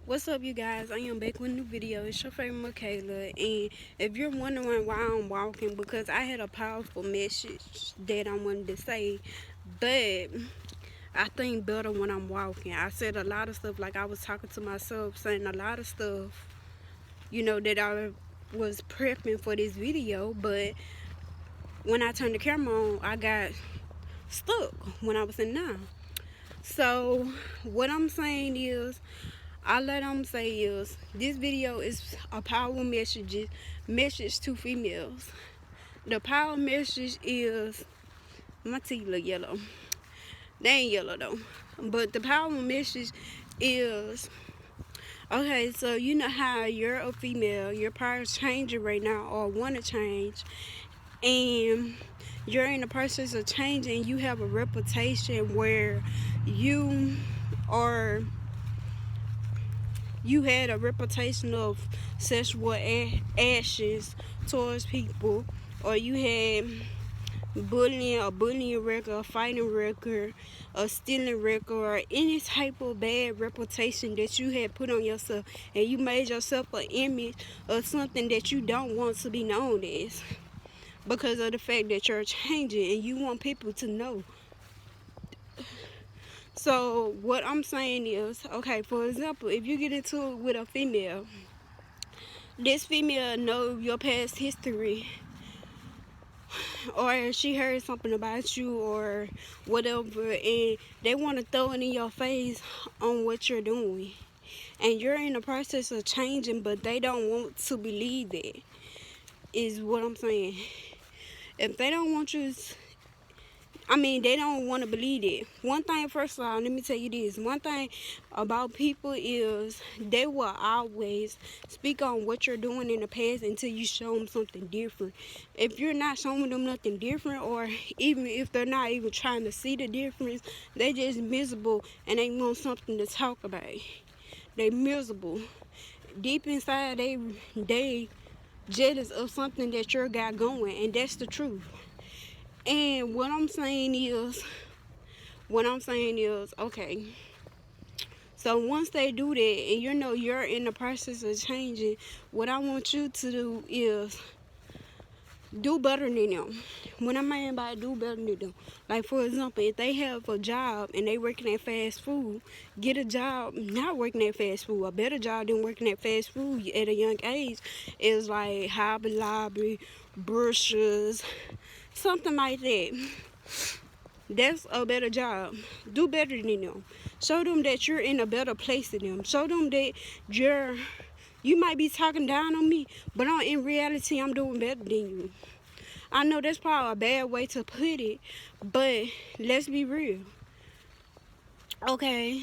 What's up, you guys? I am back with a new video. It's your favorite Michaela, and if you're wondering why I'm walking, because I had a powerful message that I wanted to say, but I think better when I'm walking. I said a lot of stuff, like I was talking to myself, saying a lot of stuff, that I was prepping for this video, but when I turned the camera on, I got stuck when I was in now. So what I'm saying is, all that I'm saying is, this video is a power message to females. The power message is, my teeth look yellow. They ain't yellow though. But the power message is, okay, so you know how you're a female, your power's changing right now or want to change, and you're in the process of changing. You have a reputation where you had a reputation of sexual actions towards people, or you had a bullying record, a fighting record, a stealing record, or any type of bad reputation that you had put on yourself, and you made yourself an image of something that you don't want to be known as, because of the fact that you're changing and you want people to know. So what I'm saying is, okay, for example, if you get into it with a female, this female know your past history, or she heard something about you or whatever, and they want to throw it in your face on what you're doing, and you're in the process of changing, but they don't want to believe that, is what I'm saying. If they don't want you, they don't want to believe it. One thing, first of all, let me tell you this. One thing about people is they will always speak on what you're doing in the past until you show them something different. If you're not showing them nothing different, or even if they're not even trying to see the difference, they just miserable and they want something to talk about. They miserable. Deep inside, they jealous of something that you got going, and that's the truth. And what I'm saying is, okay, so once they do that, and you're in the process of changing, what I want you to do is do better than them. When I mean by do better than them, like, for example, if they have a job and they working at fast food, get a job not working at fast food. A better job than working at fast food at a young age is like Hobby Lobby, Brushers, something like that. That's a better job. Do better than them. Show them that you're in a better place than them. Show them that you might be talking down on me, but in reality, I'm doing better than you. I know that's probably a bad way to put it, but let's be real. Okay,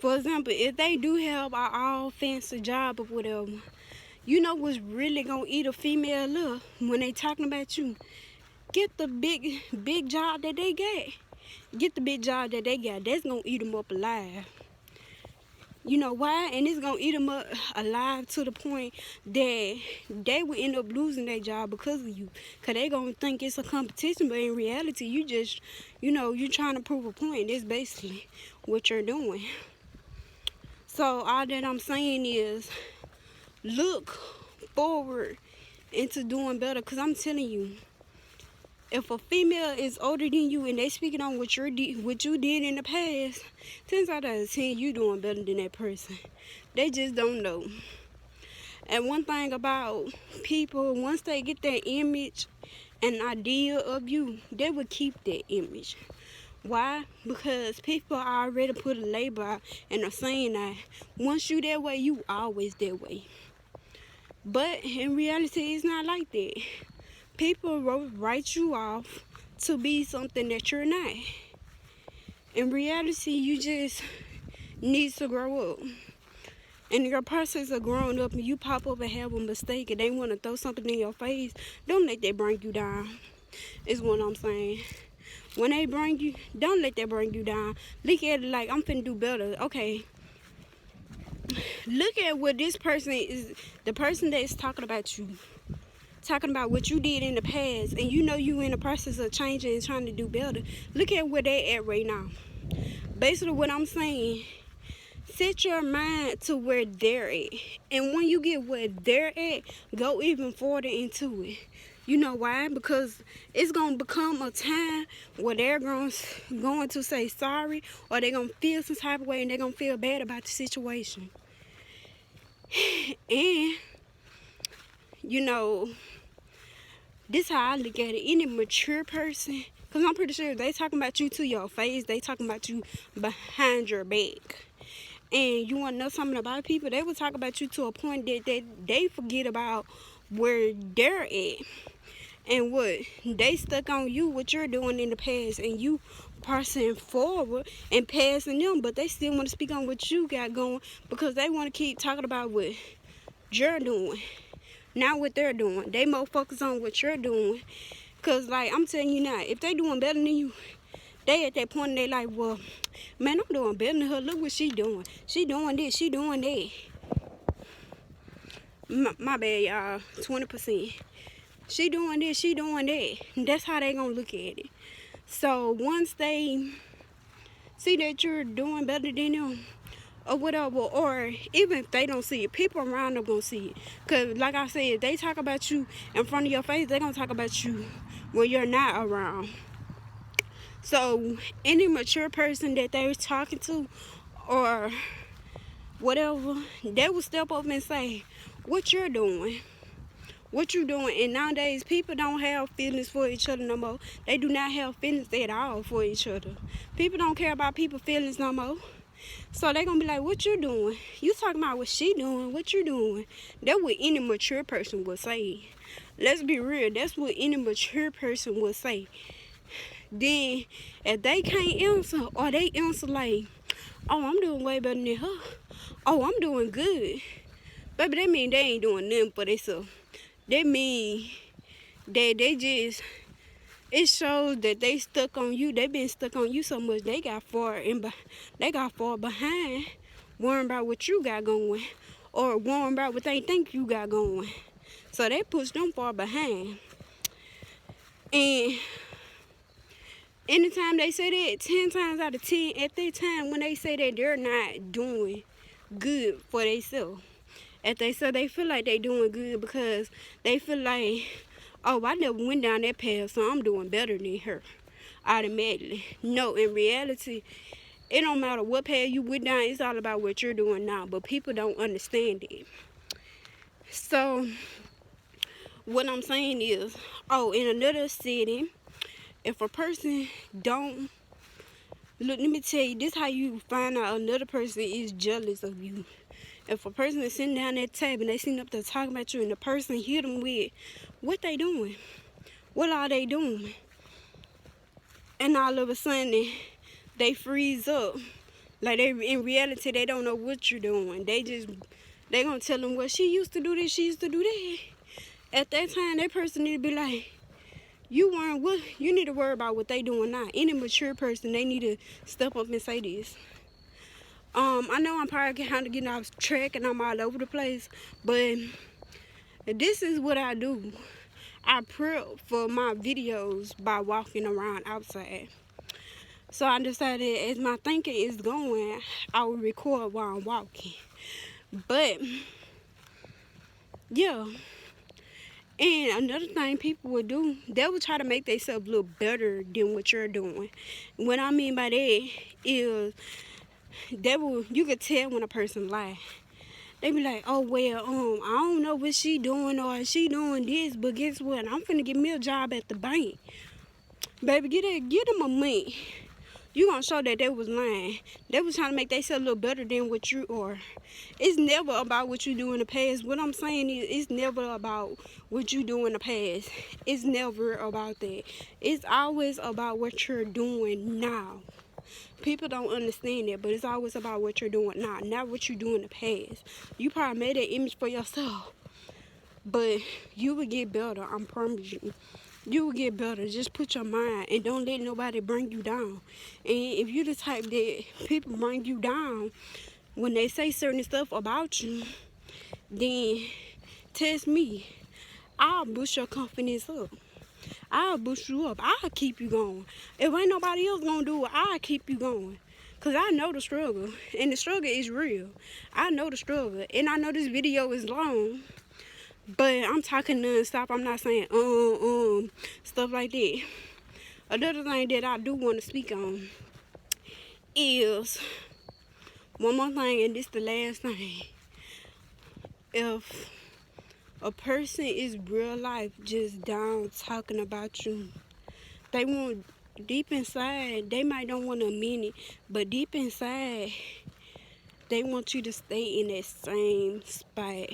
for example, if they do have an all fancy job or whatever, you know what's really gonna eat a female up when they talking about you? Get the big job that they got. Get the big job that they got. That's gonna eat them up alive. You know why? And it's gonna eat them up alive to the point that they will end up losing their job because of you. Cause they gonna think it's a competition, but in reality, you just, you're trying to prove a point. That's basically what you're doing. So all that I'm saying is, look forward into doing better. Cause I'm telling you, if a female is older than you and they speaking on what you did in the past, 10 out of 10, you doing better than that person. They just don't know. And one thing about people, once they get that image and idea of you, they will keep that image. Why? Because people already put a label out and are saying that once you that way, you always that way. But in reality, it's not like that. People write you off to be something that you're not. In reality, you just need to grow up. And your process of growing up, and you pop up and have a mistake and they want to throw something in your face, don't let that bring you down, is what I'm saying. When they bring you, don't let that bring you down. Look at it like, I'm finna do better. Okay. Look at what this person is, the person that is talking about you. Talking about what you did in the past, and you in the process of changing and trying to do better. Look at where they at right now. Basically what I'm saying, Set your mind to where they're at. And when you get where they're at, go even further into it. You know why? Because it's going to become a time where they're going to say sorry, or they're going to feel some type of way, and they're going to feel bad about the situation. And, you know, this how I look at it. Any mature person, because I'm pretty sure they talking about you to your face, they talking about you behind your back. And you want to know something about people, they will talk about you to a point that they forget about where they're at. And what they stuck on you, what you're doing in the past, and you passing forward and passing them, but they still want to speak on what you got going, because they want to keep talking about what you're doing, not what they're doing. They more focus on what you're doing, because like I'm telling you now, if they doing better than you, they at that point in their life, well, man, I'm doing better than her. Look what she doing. She doing this, she doing that. My bad, y'all, 20%. She doing this, she doing that. That's how they gonna look at it. So once they see that you're doing better than them, or whatever, or even if they don't see it, people around them gonna see it. Because like I said, they talk about you in front of your face, they gonna talk about you when you're not around. So any mature person that they're talking to or whatever, they will step up and say, what you're doing, what you doing. And nowadays people don't have feelings for each other no more. They do not have feelings at all for each other. People don't care about people's feelings no more. So they gonna be like, what you doing? You talking about what she doing, what you doing? That's what any mature person would say. Let's be real, that's what any mature person would say. Then if they can't answer, or they answer like, oh, I'm doing way better than her, oh, I'm doing good, baby, that mean they ain't doing nothing for themselves. That mean that they just, it shows that they stuck on you. They been stuck on you so much, they got far behind, worrying about what you got going, or worrying about what they think you got going. So they push them far behind. And anytime they say that, 10 times out of 10, at that time when they say that they're not doing good for themselves, at they say they feel like they doing good because they feel like, oh, I never went down that path, so I'm doing better than her automatically. No, in reality, it don't matter what path you went down, it's all about what you're doing now. But people don't understand it. So what I'm saying is, oh, in another setting, if a person don't, look, let me tell you, this how you find out another person is jealous of you. If a person is sitting down at the table and they sitting up there talking about you, and the person hit them with what they doing, what are they doing, and all of a sudden they freeze up, like they in reality they don't know what you're doing. They gonna tell them, well, she used to do this, she used to do that. At that time, that person need to be like, you need to worry about what they doing now. Any mature person, they need to step up and say this. I know I'm probably kind of getting off track and I'm all over the place, but this is what I do. I prep for my videos by walking around outside. So I decided as my thinking is going, I will record while I'm walking. But yeah. And another thing people would do, they would try to make themselves look better than what you're doing. What I mean by that is, you could tell when a person lie. They be like, oh, well, I don't know what she doing, or she doing this, but guess what? I'm finna get me a job at the bank. Baby, get them a month. You gonna show that they was lying. They was trying to make themselves look better than what you are. It's never about what you do in the past. What I'm saying is, it's never about what you do in the past. It's never about that. It's always about what you're doing now. People don't understand that, but it's always about what you're doing now, not what you do in the past. You probably made that image for yourself, but you will get better, I promise you. You will get better. Just put your mind and don't let nobody bring you down. And if you're the type that people bring you down when they say certain stuff about you, then test me. I'll boost your confidence up. I'll boost you up. I'll keep you going. If ain't nobody else gonna do it, I'll keep you going. Because I know the struggle. And the struggle is real. I know the struggle. And I know this video is long. But I'm talking non-stop. I'm not saying stuff like that. Another thing that I do want to speak on is one more thing, and this the last thing. If a person is real life just down talking about you, they want deep inside, they might don't want to admit it, but deep inside, they want you to stay in that same spot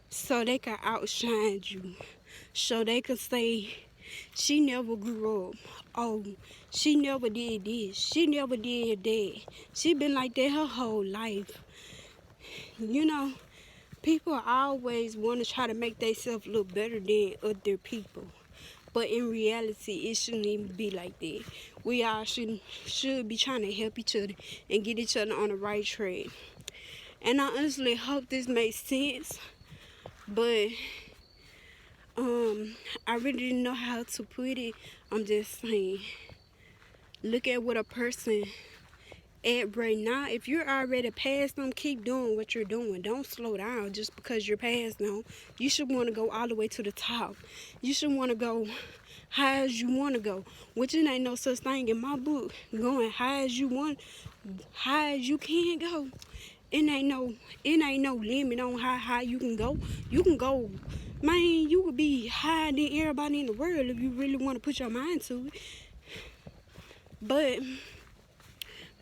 so they can outshine you. So they could say, she never grew up. Oh, she never did this. She never did that. She been like that her whole life. You know, people always want to try to make themselves look better than other people. But in reality, it shouldn't even be like that. We all should be trying to help each other and get each other on the right track. And I honestly hope this makes sense. But I really didn't know how to put it. I'm just saying, look at what a person at right now. If you're already past them, keep doing what you're doing. Don't slow down just because you're past them. You should want to go all the way to the top. You should want to go high as you want to go, which it ain't no such thing in my book. Going high as you want, high as you can go. It ain't no limit on how high you can go. You can go, man, you could be higher than everybody in the world if you really want to put your mind to it. But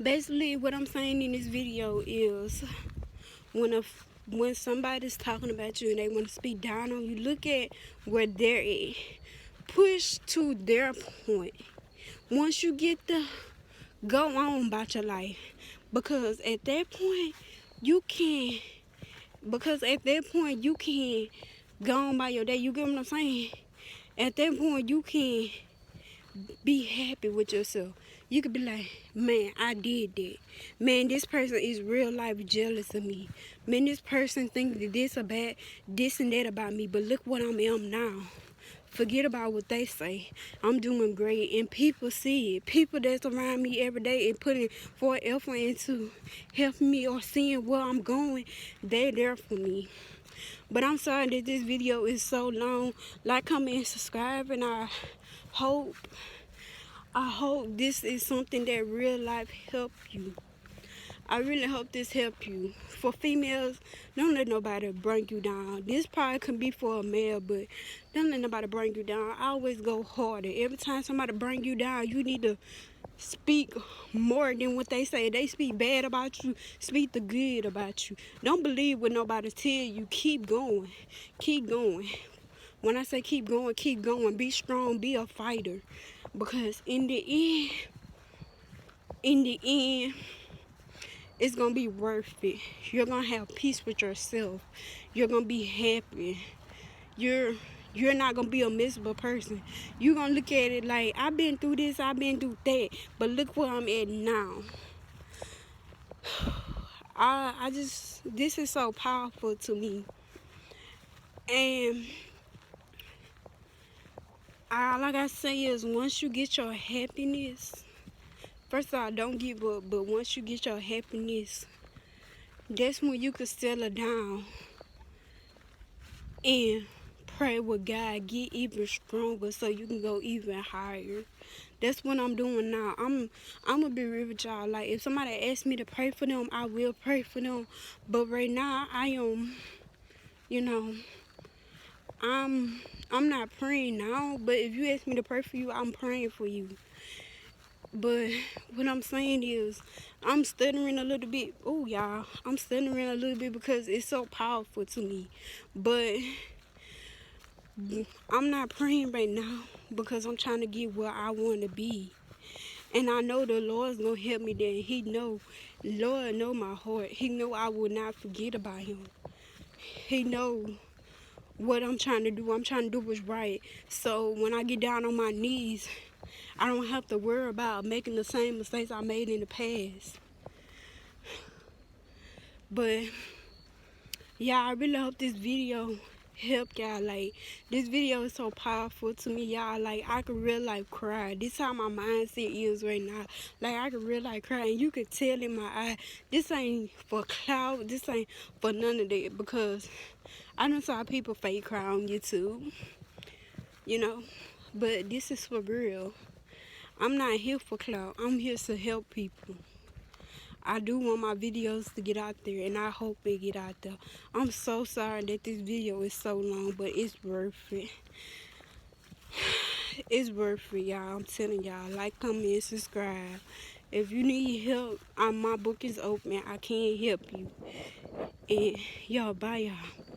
basically what I'm saying in this video is when somebody's talking about you and they want to speak down on you, look at where they're at. Push to their point. Once you get there, go on about your life. Because at that point, you can go on by your day. You get what I'm saying? At that point, you can be happy with yourself. You could be like, man, I did that. Man, this person is real life jealous of me. Man, this person thinks that this and that about me. But look what I am now. Forget about what they say. I'm doing great. And people see it. People that's around me every day and putting forth effort into helping me or seeing where I'm going, they're there for me. But I'm sorry that this video is so long. Like, comment, and subscribe. And I hope this is something that real life help you. I really hope this help you. For females, don't let nobody bring you down. This probably can be for a male, but don't let nobody bring you down. Always go harder. Every time somebody bring you down, you need to speak more than what they say. They speak bad about you, speak the good about you. Don't believe what nobody tell you. Keep going. Keep going. When I say keep going, be strong, be a fighter. Because in the end, it's going to be worth it. You're going to have peace with yourself. You're going to be happy. You're not going to be a miserable person. You're going to look at it like, I've been through this, I've been through that, but look where I'm at now. This is so powerful to me. And like I say is, once you get your happiness, first of all, don't give up, but once you get your happiness, that's when you can settle down and pray with God, get even stronger so you can go even higher. That's what I'm doing now. I'm gonna be real with y'all. Like, if somebody asks me to pray for them, I will pray for them. But right now, I am, I'm not praying now. But if you ask me to pray for you, I'm praying for you. But what I'm saying is, I'm stuttering a little bit. Oh, y'all, I'm stuttering a little bit because it's so powerful to me. But I'm not praying right now because I'm trying to get where I want to be. And I know the Lord's going to help me there. Lord know my heart. He know I will not forget about him. He know what I'm trying to do. I'm trying to do what's right. So when I get down on my knees, I don't have to worry about making the same mistakes I made in the past. But yeah, I really hope this video help y'all. Like, this video is so powerful to me, y'all. Like, I could real life cry. This how my mindset is right now. Like, I could real life cry, and you could tell in my eye, this ain't for clout, this ain't for none of that, because I done saw people fake cry on YouTube, you know, but this is for real. I'm not here for clout. I'm here to help people. I do want my videos to get out there, and I hope they get out there. I'm so sorry that this video is so long, but it's worth it. It's worth it, y'all. I'm telling y'all. Like, comment, subscribe. If you need help, my book is open. I can help you. And y'all, bye, y'all.